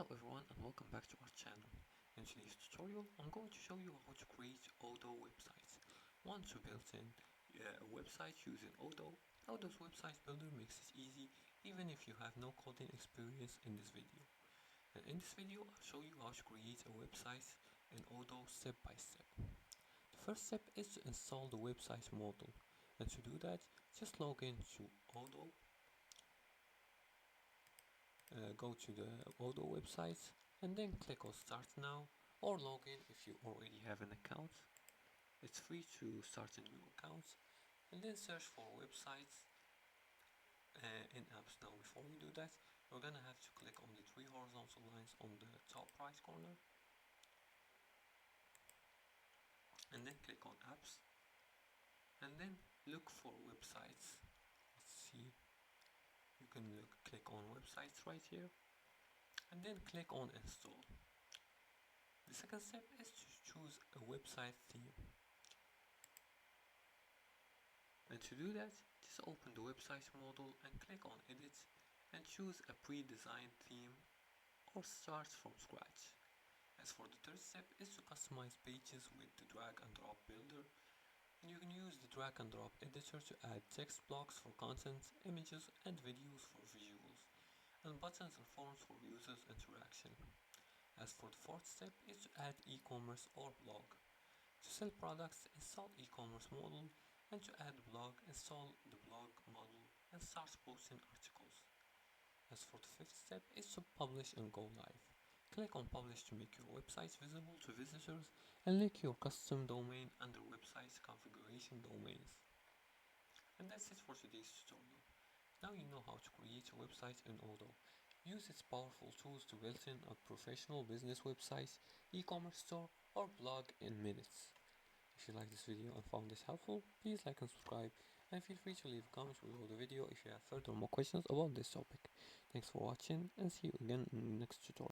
Hello everyone and welcome back to our channel. In today's tutorial I'm going to show you how to create Odoo websites. Once you built in a website using Odoo, Odoo's website builder makes it easy even if you have no coding experience in this video. And in this video I'll show you how to create a website in Odoo step by step. The first step is to install the website model, and to do that just log in to Odoo. Go to the Odoo website and then click on start now, or log in if you already have an account. It's free to start a new account, and then search for websites in apps. Now before we do that, we're gonna have to click on the three horizontal lines on the top right corner and then click on apps and then look for websites. Let's see, you can click on websites right here and then click on install. The second step is to choose a website theme. And to do that, just open the website model and click on edit and choose a pre-designed theme or start from scratch. As for the third step is to customize pages with the drag and drop builder. And you can use the drag and drop editor to add text blocks for content, images and videos for visuals, and buttons and forms for users interaction. As for the fourth step is to add e-commerce or blog. To sell products, install e-commerce model, and to add blog, install the blog model and start posting articles. As for the fifth step is to publish and go live. Click on publish to make your website visible to visitors and link your custom domain under website configuration domains. And that's it for today's tutorial. Now you know how to create a website in Odoo. Use its powerful tools to build in a professional business website, e-commerce store, or blog in minutes. If you like this video and found this helpful, please like and subscribe, and feel free to leave a comment below the video if you have further more questions about this topic. Thanks for watching and see you again in the next tutorial.